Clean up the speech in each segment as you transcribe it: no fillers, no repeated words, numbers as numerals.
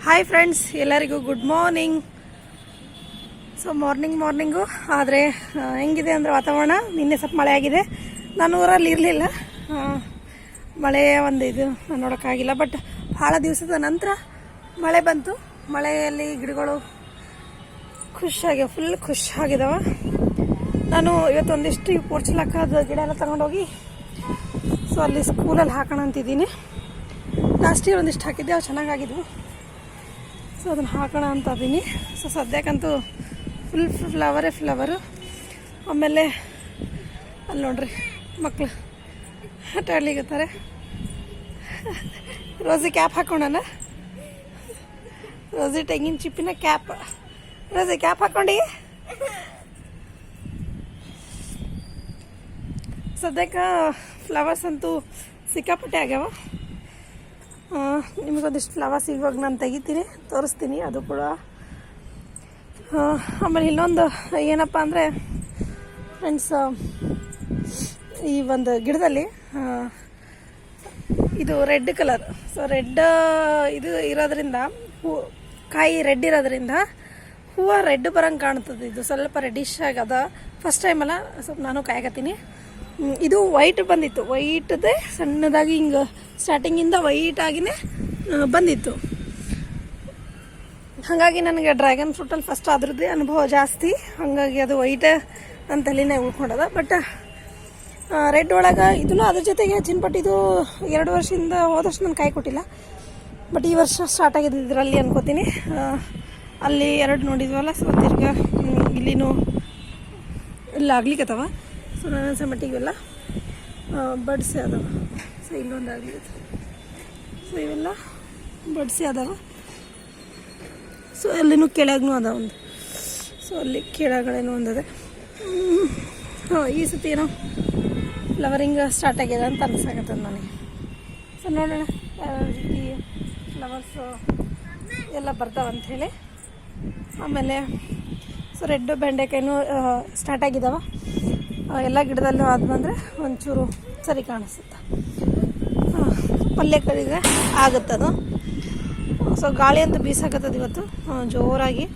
Hi friends, ಎಲ್ಲರಿಗೂ good morning. So morning ಆದರೆ ಹೆಂಗಿದೆ ಅಂದರೆ ವಾತಾವರಣ ನಿನ್ನೆ ಸ್ವಲ್ಪ ಮಳೆ ಆಗಿದೆ. ನಾನು ಊರಲ್ಲಿ ಇರಲಿಲ್ಲ, ಮಳೆ ಒಂದು ಇದು ನೋಡೋಕ್ಕಾಗಿಲ್ಲ. ಬಟ್ ಭಾಳ ದಿವಸದ ನಂತರ ಮಳೆ ಬಂತು. ಮಳೆಯಲ್ಲಿ ಗಿಡಗಳು ಫುಲ್ ಖುಷಿಯಾಗಿದ್ದಾವೆ. ನಾನು ಇವತ್ತೊಂದಿಷ್ಟು ಈ ಪೋರ್ಚುಲಕ್ಕದ ಗಿಡ ಎಲ್ಲ ತಗೊಂಡೋಗಿ ಸೊ ಅಲ್ಲಿ ಸ್ಕೂಲಲ್ಲಿ ಹಾಕೋಣ ಅಂತಿದ್ದೀನಿ. ಲಾಸ್ಟ್ ಇಯರ್ ಒಂದಿಷ್ಟು ಹಾಕಿದ್ದೆ, ಅವು ಚೆನ್ನಾಗಾಗಿದ್ವು. ಸೊ ಅದನ್ನು ಹಾಕೋಣ ಅಂತ ಇದ್ದೀನಿ. ಸೊ ಸದ್ಯಕ್ಕಂತೂ ಫುಲ್ ಫ್ಲವರು. ಆಮೇಲೆ ಅಲ್ಲಿ ನೋಡ್ರಿ ಮಕ್ಕಳು ಆಟ ಆಡ್ಲಿಕ್ಕತ್ತಾರೆ. ರೋಸಿ ಕ್ಯಾಪ್ ಹಾಕೋಣ. ರೋಸಿ ತೆಂಗಿನ ಚಿಪ್ಪಿನ ಕ್ಯಾಪ್. ರೋಸಿ ಕ್ಯಾಪ್ ಹಾಕ್ಕೊಂಡು ಸದ್ಯಕ್ಕೆ ಫ್ಲವರ್ಸ್ ಅಂತೂ ಸಿಕ್ಕಾಪಟ್ಟೆ ಆಗ್ಯಾವ. ನಿಮಗೊಂದಿಷ್ಟು ಫ್ಲವರ್ಸ್ ಇವಾಗ ನಾನು ತೆಗಿತೀನಿ, ತೋರಿಸ್ತೀನಿ ಅದು ಕೂಡ. ಆಮೇಲೆ ಇನ್ನೊಂದು ಏನಪ್ಪ ಅಂದರೆ ಫ್ರೆಂಡ್ಸ್, ಈ ಒಂದು ಗಿಡದಲ್ಲಿ ಇದು ರೆಡ್ ಕಲರ್. ಸೊ ರೆಡ್ ಇದು ಇರೋದ್ರಿಂದ ಕಾಯಿ ರೆಡ್ ಇರೋದ್ರಿಂದ ಹೂವು ರೆಡ್ ಬರಂಗೆ ಕಾಣ್ತದೆ. ಇದು ಸ್ವಲ್ಪ ರೆಡ್ಡಿಶ್ ಆಗದ. ಫಸ್ಟ್ ಟೈಮಲ್ಲ ಸ್ವಲ್ಪ ನಾನು ಕಾಯಕತ್ತೀನಿ. ಇದು ವೈಟ್ ಬಂದಿತ್ತು, ವೈಟ್ದೇ ಸಣ್ಣದಾಗಿ ಹಿಂಗೆ ಸ್ಟಾರ್ಟಿಂಗಿಂದ ವೈಟ್ ಆಗಿನೇ ಬಂದಿತ್ತು. ಹಾಗಾಗಿ ನನಗೆ ಡ್ರ್ಯಾಗನ್ ಫ್ರೂಟಲ್ಲಿ ಫಸ್ಟ್ ಅದ್ರದ್ದೇ ಅನುಭವ ಜಾಸ್ತಿ. ಹಾಗಾಗಿ ಅದು ವೈಟ್ ನನ್ನ ತಲೆನೇ ಉಳ್ಕೊಂಡದ. ಬಟ್ ರೆಡ್ ಒಳಗೆ ಇದನ್ನು ಅದ್ರ ಜೊತೆಗೆ ಚಿನ್ಪಟ್ಟು ಇದು 2 ವರ್ಷದಿಂದ ಹೋದ ವರ್ಷ ನಾನು ಕಾಯಿ ಕೊಟ್ಟಿಲ್ಲ. ಬಟ್ ಈ ವರ್ಷ ಸ್ಟಾರ್ಟ್ ಆಗಿದೆ ಇದರಲ್ಲಿ ಅನ್ಕೋತೀನಿ. ಅಲ್ಲಿ 2 ನೋಡಿದ್ವಲ್ಲ, ಸೊ ತಿರ್ಗ ಇಲ್ಲಿನೂ ಇಲ್ಲ ಆಗ್ಲಿಕ್ಕತ್ತವ. ಸೊ ನನ್ನ ಸಮಟಿಗೆಲ್ಲ ಬಡ್ಸಿ ಅದಾವ. ಸೊ ಇಲ್ಲೊಂದು ಆಗ್ಲಿಕ್ಕೆ, ಸೊ ಇವೆಲ್ಲ ಬಡ್ಸಿ ಅದಾವ. ಸೊ ಅಲ್ಲಿನೂ ಕೆಳಗೂ ಅದಾವ ಒಂದು. ಸೊ ಅಲ್ಲಿ ಕೆಳಗಡೆನೂ ಒಂದದೆ. ಈ ಸತಿ ಏನೋ ಫ್ಲವರಿಂಗ್ ಸ್ಟಾರ್ಟ್ ಆಗಿದೆ ಅಂತ ಅನಿಸಾಗತ್ತದ ನನಗೆ. ಸೊ ನೋಡೋಣ ಯಾವ ರೀತಿ ಫ್ಲವರ್ಸು ಎಲ್ಲ ಬರ್ತಾವಂಥೇಳಿ. ಆಮೇಲೆ ಸೊ ರೆಡ್ ಬೆಂಡೆಕಾಯಿನೂ ಸ್ಟಾರ್ಟ್ ಆಗಿದ್ದಾವೆ. ಎಲ್ಲ ಗಿಡದಲ್ಲೂ ಅದು ಬಂದರೆ ಒಂಚೂರು ಸರಿ ಕಾಣಿಸುತ್ತೆ, ಪಲ್ಯಗಳಿಗೆ ಆಗುತ್ತದು. ಸೊ ಗಾಳಿ ಅಂತ ಬೀಸಾಕತ್ತದ ಇವತ್ತು ಜೋರಾಗಿ.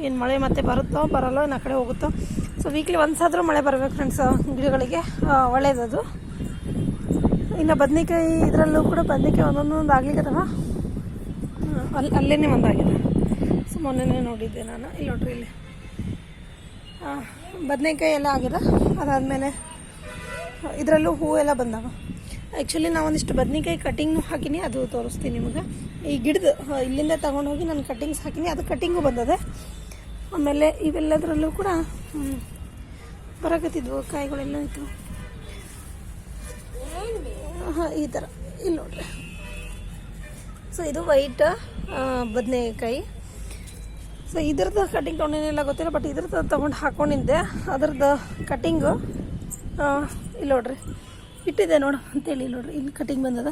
ಏನು ಮಳೆ ಮತ್ತೆ ಬರುತ್ತೋ ಬರಲ್ಲೋ, ಇನ್ನು ಆ ಕಡೆ ಹೋಗುತ್ತೋ. ಸೊ ವೀಕ್ಲಿ ಒಂದ್ಸಾದ್ರೂ ಮಳೆ ಬರಬೇಕು ಫ್ರೆಂಡ್ಸ್, ಗಿಡಗಳಿಗೆ ಒಳ್ಳೇದದು. ಇನ್ನು ಬದ್ನಿಕಾಯಿ, ಇದರಲ್ಲೂ ಕೂಡ ಬದ್ನಿಕಾಯಿ ಒಂದೊಂದು ಆಗ್ಲಿಕ್ಕತ್ತವ. ಅಲ್ಲೇ ಒಂದಾಗಿದೆ. ಸೊ ಮೊನ್ನೆ ನೋಡಿದ್ದೆ ನಾನು. ಇಲ್ಲಿ ನೋಡ್ರಿ, ಇಲ್ಲಿ ಬದನೆಕಾಯಿ ಎಲ್ಲ ಆಗಿದೆ. ಅದಾದಮೇಲೆ ಇದರಲ್ಲೂ ಹೂವೆಲ್ಲ ಬಂದಾವ. ಆ್ಯಕ್ಚುಲಿ ನಾವು ಒಂದಿಷ್ಟು ಬದನೆಕಾಯಿ ಕಟ್ಟಿಂಗ್ನು ಹಾಕಿನಿ, ಅದು ತೋರಿಸ್ತೀನಿ ನಿಮಗೆ. ಈ ಗಿಡದ ಇಲ್ಲಿಂದ ತೊಗೊಂಡೋಗಿ ನಾನು ಕಟ್ಟಿಂಗ್ಸ್ ಹಾಕಿನಿ, ಅದು ಕಟ್ಟಿಂಗು ಬಂದದೆ. ಆಮೇಲೆ ಇವೆಲ್ಲದರಲ್ಲೂ ಕೂಡ ಬರಕತ್ತಿದ್ವು ಕಾಯಿಗಳೆಲ್ಲ ಇತ್ತು. ಈ ಥರ ಇಲ್ಲಿ ನೋಡ್ರಿ. ಸೊ ಇದು ವೈಟ್ ಬದನೆಕಾಯಿ. ಸೊ ಇದ್ರದ್ದು ಕಟ್ಟಿಂಗ್ ತೊಗೊಂಡೇನಿಲ್ಲ ಗೊತ್ತಿಲ್ಲ, ಬಟ್ ಇದ್ರದ್ದು ತೊಗೊಂಡು ಹಾಕ್ಕೊಂಡಿದ್ದೆ. ಅದ್ರದ್ದು ಕಟ್ಟಿಂಗು ಇಲ್ಲಿ ನೋಡ್ರಿ ಇಟ್ಟಿದ್ದೆ ನೋಡು ಅಂತೇಳಿ. ನೋಡ್ರಿ ಇಲ್ಲಿ ಕಟ್ಟಿಂಗ್ ಬಂದದ.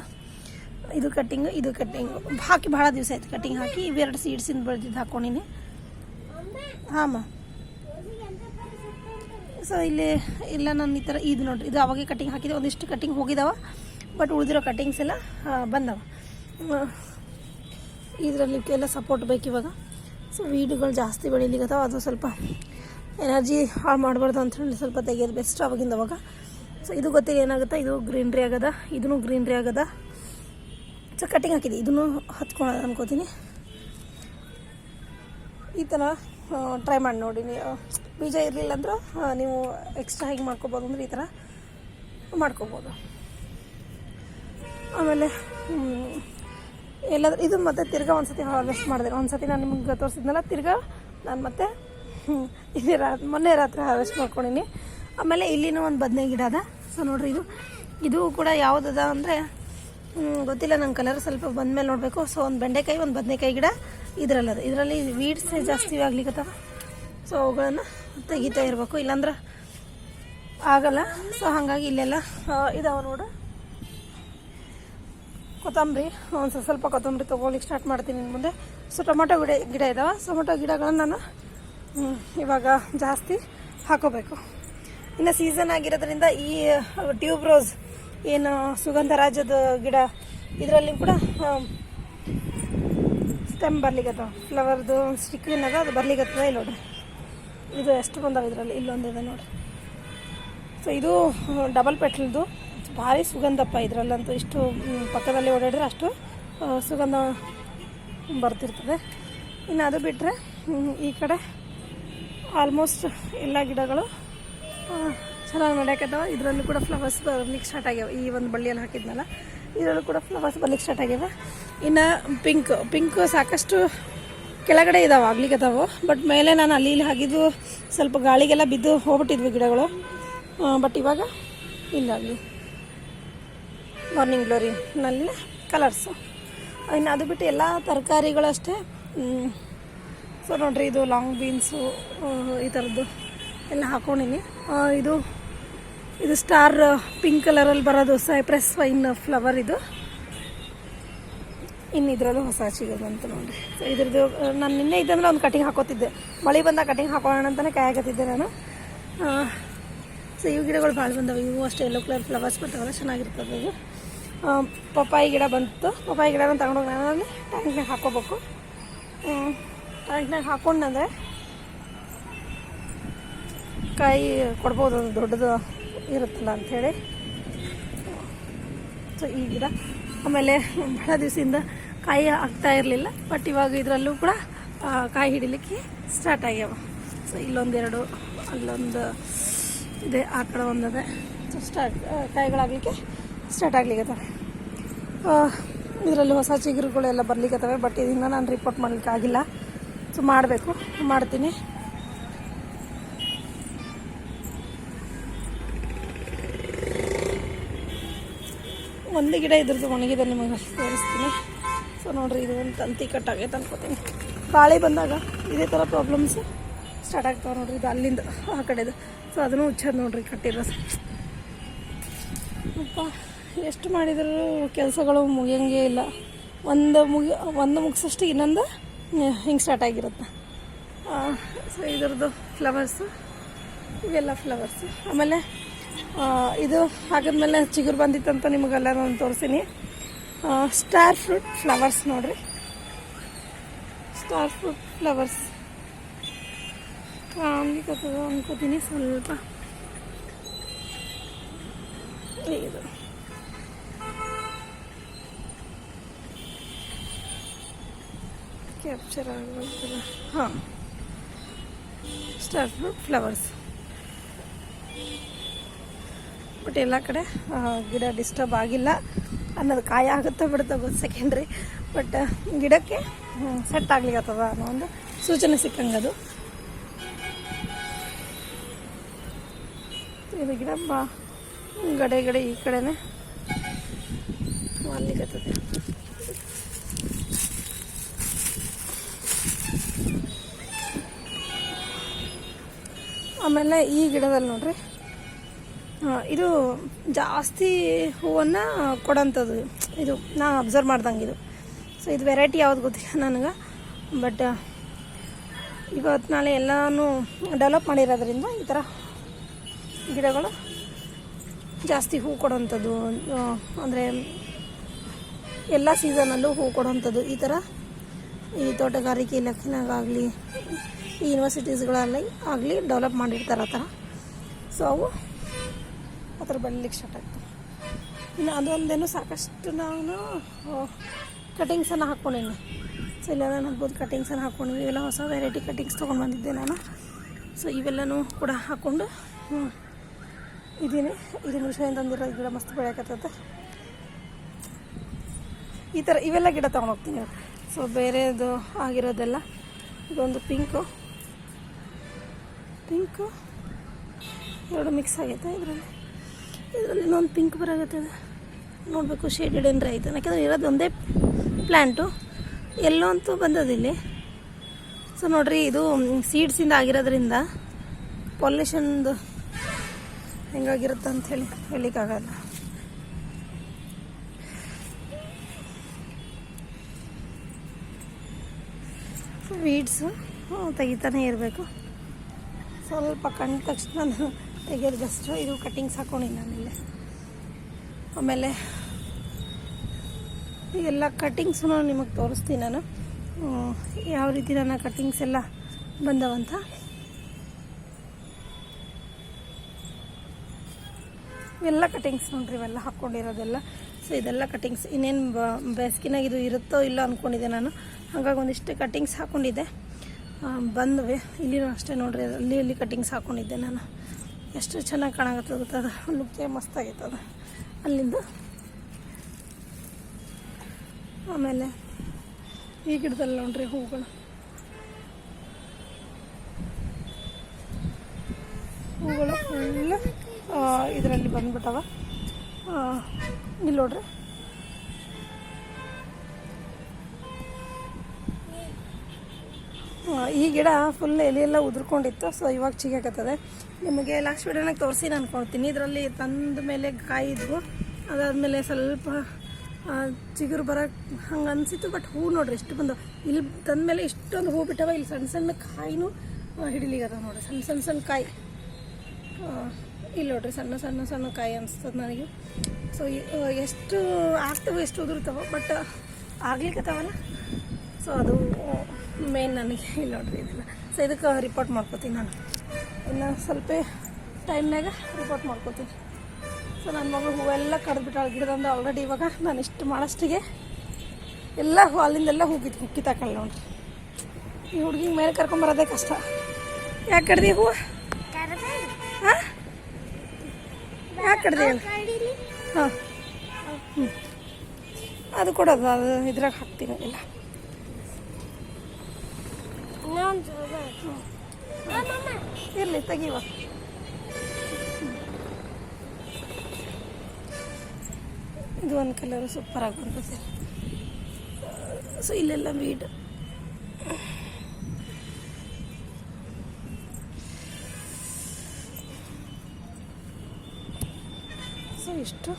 ಇದು ಕಟ್ಟಿಂಗು ಹಾಕಿ ಭಾಳ ದಿವಸ ಆಯ್ತು ಕಟ್ಟಿಂಗ್ ಹಾಕಿ. ಇವೆರಡು ಸೀಡ್ಸಿಂದ ಬೆಳೆದಿದ್ದು ಹಾಕ್ಕೊಂಡಿನಿ. ಹಾಂ. ಸೊ ಇಲ್ಲಿ ಇಲ್ಲ, ನಾನು ಈ ಥರ ಇದು ನೋಡ್ರಿ, ಇದು ಅವಾಗೆ ಕಟ್ಟಿಂಗ್ ಹಾಕಿದೆ. ಒಂದಿಷ್ಟು ಕಟ್ಟಿಂಗ್ ಹೋಗಿದ್ದಾವೆ, ಬಟ್ ಉಳಿದಿರೋ ಕಟ್ಟಿಂಗ್ಸ್ ಎಲ್ಲ ಬಂದವ. ಇದರಲ್ಲಿ ಎಲ್ಲ ಸಪೋರ್ಟ್ ಬೇಕು ಇವಾಗ. ಸೊ ವೀಡುಗಳು ಜಾಸ್ತಿ ಬೆಳೀಲಿಕ್ಕತ್ತಾವ, ಅದು ಸ್ವಲ್ಪ ಎನರ್ಜಿ ಹಾಳು ಮಾಡಬಾರ್ದು ಅಂಥೇಳಿ ಸ್ವಲ್ಪ ತೆಗೆಯೋದು ಬೆಸ್ಟ್ ಅವಾಗಿಂದ ಅವಾಗ. ಸೊ ಇದು ಗೊತ್ತಿಲ್ಲ ಏನಾಗುತ್ತೆ. ಇದು ಗ್ರೀನ್ರಿ ಆಗದ, ಇದೂ ಗ್ರೀನ್ರಿ ಆಗದ. ಸೊ ಕಟ್ಟಿಂಗ್ ಹಾಕಿದೆ, ಇದನ್ನು ಹತ್ಕೊಳ್ಳೋದು ಅನ್ಕೋತೀನಿ. ಈ ಥರ ಟ್ರೈ ಮಾಡಿ ನೋಡಿ. ಬೀಜ ಇರಲಿಲ್ಲ ಅಂದ್ರೆ ನೀವು ಎಕ್ಸ್ಟ್ರಾ ಹೇಗೆ ಮಾಡ್ಕೊಬೋದು ಅಂದರೆ ಈ ಥರ ಮಾಡ್ಕೊಬೋದು. ಆಮೇಲೆ ಎಲ್ಲಾದ್ರೂ ಇದು ಮತ್ತೆ ತಿರ್ಗಾ ಒಂದ್ಸತಿ ಹಾರ್ವೆಸ್ಟ್ ಮಾಡಿದೆ. ಒಂದ್ಸತಿ ನಾನು ನಿಮ್ಗೆ ತೋರಿಸಿದ್ನಲ್ಲ, ತಿರ್ಗಾ ನಾನು ಮತ್ತೆ ಮೊನ್ನೆ ರಾತ್ರಿ ಹಾರ್ವೆಸ್ಟ್ ಮಾಡ್ಕೊಂಡಿನಿ. ಆಮೇಲೆ ಇಲ್ಲಿನೂ ಒಂದು ಬದನೆ ಗಿಡ ಅದ. ಸೊ ನೋಡ್ರಿ, ಇದು ಕೂಡ ಯಾವುದದ ಅಂದರೆ ಗೊತ್ತಿಲ್ಲ, ನನ್ನ ಕಲರ್ ಸ್ವಲ್ಪ ಬಂದಮೇಲೆ ನೋಡಬೇಕು. ಸೊ ಒಂದು ಬೆಂಡೆಕಾಯಿ, ಒಂದು ಬದನೆಕಾಯಿ ಗಿಡ ಇದರಲ್ಲದ. ಇದರಲ್ಲಿ ವೀಡ್ಸ್ ಜಾಸ್ತಿ ಆಗ್ಲಿಕ್ಕತ್ತವ. ಸೊ ಅವುಗಳನ್ನು ತೆಗಿತಾ ಇರಬೇಕು, ಇಲ್ಲಾಂದ್ರೆ ಆಗಲ್ಲ. ಸೊ ಹಾಗಾಗಿ ಇಲ್ಲೆಲ್ಲ ಇದಾವೆ ನೋಡು. ಕೊತ್ತಂಬರಿ, ಒಂದು ಸ್ವಲ್ಪ ಕೊತ್ತಂಬರಿ ತೊಗೊಳ್ಲಿಕ್ಕೆ ಸ್ಟಾರ್ಟ್ ಮಾಡ್ತೀನಿ ಇನ್ನು ಮುಂದೆ. ಸೊ ಟೊಮೊಟೊ ಗಿಡ ಇದ್ದಾವೆ. ಟೊಮೊಟೊ ಗಿಡಗಳನ್ನು ನಾನು ಇವಾಗ ಜಾಸ್ತಿ ಹಾಕೋಬೇಕು. ಇನ್ನು ಸೀಸನ್ ಆಗಿರೋದ್ರಿಂದ ಈ ಟ್ಯೂಬ್ ರೋಸ್ ಏನು ಸುಗಂಧರಾಜದ ಗಿಡ, ಇದರಲ್ಲಿ ಕೂಡ ಸ್ಟೆಮ್ ಬರ್ಲಿಕ್ಕತ್ತವ, ಫ್ಲವರ್ದು ಸ್ಟಿಕ್ ಏನದ ಅದು ಬರ್ಲಿಕ್ಕತ್ತದ. ಇಲ್ಲಿ ನೋಡ್ರಿ ಇದು ಎಷ್ಟು ಬಂದಾವ ಇದರಲ್ಲಿ, ಇಲ್ಲೊಂದಿದೆ ನೋಡಿರಿ. ಸೊ ಇದು ಡಬಲ್ ಪೆಟ್ರಲ್ದು ಭಾರಿ ಸುಗಂಧಪ್ಪ. ಇದರಲ್ಲಂತೂ ಇಷ್ಟು ಪಕ್ಕದಲ್ಲಿ ಓಡಾಡಿದ್ರೆ ಅಷ್ಟು ಸುಗಂಧ ಬರ್ತಿರ್ತದೆ. ಇನ್ನು ಅದು ಬಿಟ್ಟರೆ ಈ ಕಡೆ ಆಲ್ಮೋಸ್ಟ್ ಎಲ್ಲ ಗಿಡಗಳು ಚೆನ್ನಾಗಿ ನಡೆಯಕತ್ತವ. ಇದರಲ್ಲೂ ಕೂಡ ಫ್ಲವರ್ಸ್ ಬರ್ಲಿಕ್ಕೆ ಸ್ಟಾರ್ಟ್ ಆಗ್ಯಾವ. ಈ ಒಂದು ಬಳ್ಳಿಯಲ್ಲಿ ಹಾಕಿದ್ನಲ್ಲ ಇದರಲ್ಲೂ ಕೂಡ ಫ್ಲವರ್ಸ್ ಬರ್ಲಿಕ್ಕೆ ಸ್ಟಾರ್ಟ್ ಆಗ್ಯಾವ. ಇನ್ನು ಪಿಂಕ್ ಸಾಕಷ್ಟು ಕೆಳಗಡೆ ಇದಾವೆ, ಆಗ್ಲಿಕ್ಕತ್ತಾವೆ. ಬಟ್ ಮೇಲೆ ನಾನು ಅಲ್ಲಿ ಇಲ್ಲಿ ಹಾಕಿದ್ದು ಸ್ವಲ್ಪ ಗಾಳಿಗೆಲ್ಲ ಬಿದ್ದು ಹೋಗ್ಬಿಟ್ಟಿದ್ವಿ ಗಿಡಗಳು. ಬಟ್ ಇವಾಗ ಇಲ್ಲಾಗಲಿ ಮಾರ್ನಿಂಗ್ ಗ್ಲೋರಿನಲ್ಲಿ ಕಲರ್ಸು. ಇನ್ನು ಅದು ಬಿಟ್ಟು ಎಲ್ಲ ತರಕಾರಿಗಳಷ್ಟೇ. ಸೊ ನೋಡಿರಿ ಇದು ಲಾಂಗ್ ಬೀನ್ಸು ಈ ಥರದ್ದು ಎಲ್ಲ ಹಾಕ್ಕೊಂಡಿನಿ. ಇದು ಸ್ಟಾರ್ ಪಿಂಕ್ ಕಲರಲ್ಲಿ ಬರೋದು ಸೈಪ್ರೆಸ್ ವೈನ್ ಫ್ಲವರ್ ಇದು. ಇನ್ನು ಇದರಲ್ಲೂ ಹೊಸ ಸಿಗೋದಂತ ನೋಡಿರಿ. ಸೊ ಇದ್ರದ್ದು ನಾನು ನಿನ್ನೆ ಇದ್ದಂದ್ರೆ ಒಂದು ಕಟಿಂಗ್ ಹಾಕೋತಿದ್ದೆ, ಮಳೆ ಬಂದಾಗ ಕಟಿಂಗ್ ಹಾಕೋಣ ಅಂತಲೇ ಕಾಯಕತ್ತಿದ್ದೆ ನಾನು. ಸೊ ಇವು ಗಿಡಗಳು ಭಾಳ ಬಂದವೆ. ಇವು ಅಷ್ಟೇ ಯೆಲ್ಲೋ ಕಲರ್ ಫ್ಲವರ್ಸ್ ಬರ್ತಾವಲ್ಲ, ಚೆನ್ನಾಗಿರ್ತದೆ. ಇದು ಪಪ್ಪಾಯಿ ಗಿಡ ಬಂತು. ಪಪ್ಪಾಯಿ ಗಿಡನ ತಗೊಂಡೋಗಿ ನಾನು ಟ್ಯಾಂಕ್ನಾಗ ಹಾಕೋಬೇಕು. ಟ್ಯಾಂಕ್ನಾಗ ಹಾಕೊಂಡಂದ್ರೆ ಕಾಯಿ ಕೊಡ್ಬೋದು, ಅದು ದೊಡ್ಡದು ಇರುತ್ತಲ್ಲ ಅಂಥೇಳಿ. ಸೊ ಈ ಗಿಡ ಆಮೇಲೆ ಭಾಳ ದಿವಸದಿಂದ ಕಾಯಿ ಆಗ್ತಾ ಇರಲಿಲ್ಲ. ಬಟ್ ಇವಾಗ ಇದರಲ್ಲೂ ಕೂಡ ಕಾಯಿ ಹಿಡಿಲಿಕ್ಕೆ ಸ್ಟಾರ್ಟ್ ಆಗ್ಯಾವ. ಸೊ ಇಲ್ಲೊಂದೆರಡು, ಅಲ್ಲೊಂದು ಇದೆ, ಆ ಕಡೆ ಒಂದಿದೆ. ಸೊ ಕಾಯಿಗಳಾಗಲಿಕ್ಕೆ ಸ್ಟಾರ್ಟ್ ಆಗ್ಲಿಕ್ಕತ್ತವೆ. ಇದರಲ್ಲಿ ಹೊಸ ಚಿಗುರುಗಳೆಲ್ಲ ಬರ್ಲಿಕ್ಕತ್ತವೆ. ಬಟ್ ಇದನ್ನು ನಾನು ರಿಪೋರ್ಟ್ ಮಾಡ್ಲಿಕ್ಕೆ ಆಗಿಲ್ಲ. ಸೊ ಮಾಡ್ತೀನಿ. ಒಂದು ಗಿಡ ಇದ್ರದ್ದು ಒಣಗಿದೆ, ನಿಮಗೆ ತೋರಿಸ್ತೀನಿ. ಸೊ ನೋಡಿರಿ, ಇದು ಒಂದು ತಂತಿ ಕಟ್ಟಾಗೈತೆ ಅನ್ಕೋತೀನಿ. ಗಾಳಿ ಬಂದಾಗ ಇದೇ ಥರ ಪ್ರಾಬ್ಲಮ್ಸ್ ಸ್ಟಾರ್ಟ್ ಆಗ್ತಾವೆ ನೋಡಿರಿ. ಇದು ಅಲ್ಲಿಂದ ಆ ಕಡೆದು. ಸೊ ಅದನ್ನು ಹುಚ್ಚದು ನೋಡಿರಿ ಕಟ್ಟಿರೋದು. ಅಪ್ಪ ಎಷ್ಟು ಮಾಡಿದರೂ ಕೆಲಸಗಳು ಮುಗಿಯಂಗೇ ಇಲ್ಲ. ಒಂದು ಮುಗಿಸೋಷ್ಟು ಇನ್ನೊಂದು ಹಿಂಗೆ ಸ್ಟಾರ್ಟ್ ಆಗಿರುತ್ತೆ. ಸೊ ಇದ್ರದ್ದು ಫ್ಲವರ್ಸು, ಇವೆಲ್ಲ ಫ್ಲವರ್ಸು. ಆಮೇಲೆ ಇದು ಹಾಕಿದ್ಮೇಲೆ ಚಿಗುರು ಬಂದಿತ್ತಂತ ನಿಮಗೆಲ್ಲ ನಾನು ತೋರಿಸ್ತೀನಿ. ಸ್ಟಾರ್ ಫ್ರೂಟ್ ಫ್ಲವರ್ಸ್ ನೋಡಿರಿ. ಸ್ಟಾರ್ ಫ್ರೂಟ್ ಫ್ಲವರ್ಸ್ ಕಾಣ್ಲಿಕ್ಕತ್ತದ ಅನ್ಕೋತೀನಿ ಸ್ವಲ್ಪ. ಇದು ಕ್ಯಾಪ್ಚರ್ ಆಗಲ್ಲ. ಹಾಂ, ಸ್ಟಾರ್ ಫ್ರೂಟ್ ಫ್ಲವರ್ಸ್. ಬಟ್ ಎಲ್ಲ ಕಡೆ ಗಿಡ ಡಿಸ್ಟರ್ಬ್ ಆಗಿಲ್ಲ ಅನ್ನೋದು. ಕಾಯಿ ಆಗುತ್ತಾ ಬಿಡುತ್ತಾ ಗೊತ್ತು ಸೆಕೆಂಡ್ರಿ. ಬಟ್ ಗಿಡಕ್ಕೆ ಸೆಟ್ ಆಗ್ಲಿಕ್ಕತ್ತದ ಅನ್ನೋ ಒಂದು ಸೂಚನೆ ಸಿಕ್ಕಂಗೆ ಅದು. ಇದು ಗಿಡ ಗಡೆ ಈ ಕಡೆನೇ ಮಾಡ್ಲಿಕ್ಕತ್ತದೆ. ಆಮೇಲೆ ಈ ಗಿಡದಲ್ಲಿ ನೋಡ್ರಿ, ಇದು ಜಾಸ್ತಿ ಹೂವನ್ನು ಕೊಡೋಂಥದ್ದು. ಇದು ನಾನು ಅಬ್ಸರ್ವ್ ಮಾಡ್ದಂಗೆ ಇದು. ಸೊ ಇದು ವೆರೈಟಿ ಯಾವ್ದು ಗೊತ್ತಿಲ್ಲ ನನಗೆ. ಬಟ್ ಇವತ್ತು ನಾಳೆ ಎಲ್ಲನೂ ಡೆವಲಪ್ ಮಾಡಿರೋದ್ರಿಂದ ಈ ಥರ ಗಿಡಗಳು ಜಾಸ್ತಿ ಹೂ ಕೊಡೋಂಥದ್ದು. ಅಂದರೆ ಎಲ್ಲ ಸೀಸನಲ್ಲೂ ಹೂ ಕೊಡೋಂಥದ್ದು. ಈ ಥರ ಈ ತೋಟಗಾರಿಕೆ ಇಲಾಖೆನಾಗಲಿ ಈ ಯೂನಿವರ್ಸಿಟೀಸ್ಗಳಲ್ಲಿ ಆಗಲಿ ಡೆವಲಪ್ ಮಾಡಿರ್ತಾರೆ ಆ ಥರ. ಸೊ ಅವು ಆ ಥರ ಬೆಳಲಿಕ್ಕೆ ಸ್ಟಾರ್ಟ್ ಆಗ್ತವೆ. ಇನ್ನು ಅದೊಂದೇನು ಸಾಕಷ್ಟು ನಾನು ಕಟಿಂಗ್ಸನ್ನು ಹಾಕ್ಕೊಂಡಿನಿ. ಸೊ ಇಲ್ಲ ನಾನು ಅದ್ಬೋದು ಕಟಿಂಗ್ಸನ್ನು ಹಾಕ್ಕೊಂಡಿವಿ. ಇವೆಲ್ಲ ಹೊಸ ವೆರೈಟಿ ಕಟಿಂಗ್ಸ್ ತೊಗೊಂಡು ಬಂದಿದ್ದೆ ನಾನು. ಸೊ ಇವೆಲ್ಲನೂ ಕೂಡ ಹಾಕ್ಕೊಂಡು ಇದೀನಿ. ಇದು ಮಿಷನ್ ತಂದಿರೋ ಗಿಡ ಮಸ್ತ್ ಬೆಳೆಯಕತ್ತೈತೆ. ಈ ಥರ ಇವೆಲ್ಲ ಗಿಡ ತೊಗೊಂಡೋಗ್ತೀನಿ. ಸೊ ಬೇರೆದು ಆಗಿರೋದೆಲ್ಲ. ಇದೊಂದು ಪಿಂಕು ಎರಡು ಮಿಕ್ಸ್ ಆಗೈತೆ. ಇದರಲ್ಲಿ ಇನ್ನೊಂದು ಪಿಂಕ್ ಬರಾಗತ್ತದ, ನೋಡಬೇಕು ಶೇಡೆಡ್ ಏನರ ಐತೆ. ಯಾಕೆಂದರೆ ಇರೋದು ಒಂದೇ ಪ್ಲ್ಯಾಂಟು, ಎಲ್ಲೋ ಅಂತೂ ಬಂದದಿಲ್ಲಿ. ಸೊ ನೋಡಿರಿ, ಇದು ಸೀಡ್ಸಿಂದ ಆಗಿರೋದ್ರಿಂದ ಪೊಲ್ಯೂಷನ್ದು ಹೆಂಗಾಗಿರುತ್ತೆ ಅಂಥೇಳಿ ಹೇಳಲಿಕ್ಕಾಗಲ್ಲ. ವೀಡ್ಸು ತೆಗಿತಾನೆ ಇರಬೇಕು. ಸ್ವಲ್ಪ ಕಂಡ ತಕ್ಷಣ ನಾನು ತೆಗೆಯೋದಷ್ಟು. ಇದು ಕಟ್ಟಿಂಗ್ಸ್ ಹಾಕ್ಕೊಂಡಿನಿ ನಾನಿಲ್ಲೇ. ಆಮೇಲೆ ಎಲ್ಲ ಕಟ್ಟಿಂಗ್ಸು ನಿಮಗೆ ತೋರಿಸ್ತೀನಿ ನಾನು. ಯಾವ ರೀತಿ ನನ್ನ ಕಟ್ಟಿಂಗ್ಸ್ ಎಲ್ಲ ಬಂದವಂತ. ಇವೆಲ್ಲ ಕಟಿಂಗ್ಸ್ ನೋಡ್ರಿ, ಇವೆಲ್ಲ ಹಾಕ್ಕೊಂಡಿರೋದೆಲ್ಲ. ಸೊ ಇದೆಲ್ಲ ಕಟಿಂಗ್ಸ್. ಇನ್ನೇನು ಬೇಸಿಗೆನಾಗ ಇದು ಇರುತ್ತೋ ಇಲ್ಲೋ ಅಂದ್ಕೊಂಡಿದ್ದೆ ನಾನು. ಹಾಗಾಗಿ ಒಂದಿಷ್ಟು ಕಟಿಂಗ್ಸ್ ಹಾಕ್ಕೊಂಡಿದ್ದೆ, ಬಂದವೆ. ಇಲ್ಲಿನೂ ಅಷ್ಟೇ ನೋಡ್ರಿ, ಅಲ್ಲಿ ಕಟಿಂಗ್ಸ್ ಹಾಕ್ಕೊಂಡಿದ್ದೆ ನಾನು. ಎಷ್ಟು ಚೆನ್ನಾಗಿ ಕಾಣಾಗತ್ತೆ ಗೊತ್ತದ, ಲುಕ್ಕೇ ಮಸ್ತಾಗೈತದ ಅಲ್ಲಿಂದ. ಆಮೇಲೆ ಈ ಗಿಡದಲ್ಲಿ ನೋಡ್ರಿ ಹೂಗಳು ಫುಲ್ ಇದರಲ್ಲಿ ಬಂದ್ಬಿಟ್ಟವ. ಇಲ್ಲಿ ನೋಡ್ರಿ, ಈ ಗಿಡ ಫುಲ್ ಎಲೆಯೆಲ್ಲ ಉದುರ್ಕೊಂಡಿತ್ತು. ಸೊ ಇವಾಗ ಚಿಗಾಕತ್ತದೆ. ನಿಮಗೆ ಲಾಸ್ಟ್ ವಿಡಿಯೋನಾಗ ತೋರಿಸಿ ಅನ್ಕೊಳ್ತೀನಿ. ಇದರಲ್ಲಿ ತಂದ ಮೇಲೆ ಕಾಯಿ ಇದ್ವು, ಅದಾದಮೇಲೆ ಸ್ವಲ್ಪ ಚಿಗುರು ಬರೋಕ್ಕೆ ಹಂಗೆ ಅನಿಸಿತ್ತು. ಬಟ್ ಹೂ ನೋಡ್ರಿ ಎಷ್ಟು ಬಂದವು. ಇಲ್ಲಿ ತಂದಮೇಲೆ ಇಷ್ಟೊಂದು ಹೂ ಬಿಟ್ಟವ. ಇಲ್ಲಿ ಸಣ್ಣ ಸಣ್ಣ ಕಾಯಿನೂ ಹಿಡಿಲಿಗದ ನೋಡ್ರಿ, ಸಣ್ಣ ಕಾಯಿ. ಇಲ್ಲಿ ನೋಡ್ರಿ ಸಣ್ಣ ಕಾಯಿ ಅನಿಸ್ತದೆ ನನಗೆ. ಸೊ ಎಷ್ಟು ಆಗ್ತವೆ, ಎಷ್ಟು ಉದುರ್ತಾವೆ, ಬಟ್ ಆಗ್ಲಿಕ್ಕತ್ತಾವಲ್ಲ. ಸೊ ಅದು ಮೇನ್ ನನಗೆ. ಇಲ್ಲಿ ನೋಡ್ರಿ ಇದೆಲ್ಲ. ಸೊ ಇದಕ್ಕೆ ರಿಪೋರ್ಟ್ ಮಾಡ್ಕೋತೀನಿ ನಾನು. ಇನ್ನು ಸ್ವಲ್ಪ ಟೈಮ್ನಾಗ ರಿಪೋರ್ಟ್ ಮಾಡ್ಕೋತೀನಿ. ಸೊ ನನ್ನ ಮಗಳು ಹೂವೆಲ್ಲ ಕಡ್ದುಬಿಟ್ಟಾಳೆ ಗಿಡದಿಂದ ಆಲ್ರೆಡಿ. ಇವಾಗ ನಾನು ಇಷ್ಟು ಮಾಡೋಷ್ಟಿಗೆ ಎಲ್ಲ ಅಲ್ಲಿಂದೆಲ್ಲ ಕಿತ್ತಾಕಲ್ಲ ನೋಡ್ರಿ. ಈ ಹುಡುಗಿಗೆ ಮೇಲೆ ಕರ್ಕೊಂಬರೋದೇ ಕಷ್ಟ. ಯಾಕೆ ಕಡ್ದಿ ಹೂವು? ಹಾಂ, ಯಾಕೆ ಕಡ್ದಿ ಹೇಳಿ? ಹಾಂ, ಅದು ಕೊಡೋದು, ಅದು ಇದ್ರಾಗ ಹಾಕ್ತೀನಿ ಎಲ್ಲ. ಇರಲಿ ತೆಗಿವ. ಇದು ಒಂದು ಕಲರು ಸೂಪರಾಗಿ ಬರ್ತದೆ. ಸೊ ಇಲ್ಲೆಲ್ಲ ವೀಡ್. ಸೊ ಇಷ್ಟು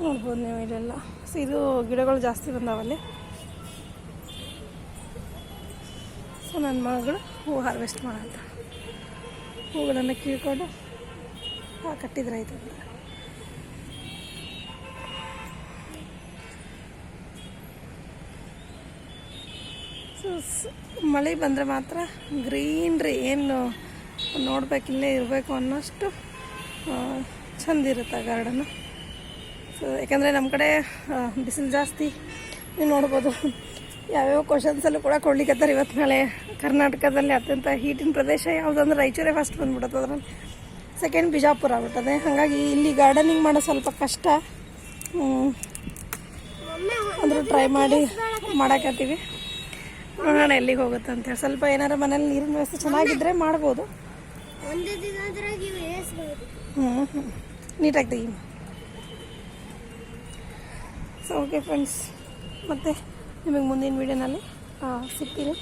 ನೋಡ್ಬೋದು ನೀವು ಇಲ್ಲೆಲ್ಲ. ಸೊ ಇದು ಗಿಡಗಳು ಜಾಸ್ತಿ ಬಂದಾವಲ್ಲಿ. ಸೊ ನನ್ನ ಮಗಳು ಹೂವು ಹಾರ್ವೆಸ್ಟ್ ಮಾಡಂತ ಹೂಗಳನ್ನು ಕೀಳ್ಕೊಂಡು ಕಟ್ಟಿದ್ರೆ ಆಯ್ತು ಅಂತ. ಸೊ ಮಳೆ ಬಂದರೆ ಮಾತ್ರ ಗ್ರೀನ್ರಿ ಏನು ನೋಡ್ಬೇಕಿಲ್ಲೇ ಇರಬೇಕು ಅನ್ನೋಷ್ಟು ಚಂದ ಇರುತ್ತೆ ಆ ಗಾರ್ಡನ್ನು. ಸೊ ಯಾಕಂದರೆ ನಮ್ಮ ಕಡೆ ಬಿಸಿಲು ಜಾಸ್ತಿ. ನೀವು ನೋಡ್ಬೋದು ಯಾವ್ಯಾವ ಕ್ವಶನ್ಸಲ್ಲೂ ಕೂಡ ಕೊಡ್ಲಿಕ್ಕತ್ತಾರೆ. ಇವತ್ತು ನಾಳೆ ಕರ್ನಾಟಕದಲ್ಲಿ ಅತ್ಯಂತ ಹೀಟಿನ ಪ್ರದೇಶ ಯಾವುದಂದ್ರೆ ರಾಯಚೂರೇ ಫಸ್ಟ್ ಬಂದ್ಬಿಡುತ್ತೆ. ಅದ್ರಲ್ಲಿ ಸೆಕೆಂಡ್ ಬಿಜಾಪುರ ಆಗ್ಬಿಟ್ಟದೆ. ಹಾಗಾಗಿ ಇಲ್ಲಿ ಗಾರ್ಡನಿಂಗ್ ಮಾಡೋ ಸ್ವಲ್ಪ ಕಷ್ಟ. ಅಂದರೂ ಟ್ರೈ ಮಾಡಿ ಮಾಡಾಕತ್ತೀವಿ. ನೋಡೋಣ ಎಲ್ಲಿಗೆ ಹೋಗುತ್ತೆ ಅಂತೇಳಿ. ಸ್ವಲ್ಪ ಏನಾರು ಮನೇಲಿ ನೀರಿನ ವ್ಯವಸ್ಥೆ ಚೆನ್ನಾಗಿದ್ದರೆ ಮಾಡ್ಬೋದು. ನೀಟಾಗಿ ತೆಗಿ. ಸೊ ಓಕೆ ಫ್ರೆಂಡ್ಸ್, ಮತ್ತು ನಿಮಗೆ ಮುಂದಿನ ವೀಡಿಯೋನಲ್ಲಿ ಸಿಗ್ತೀನಿ.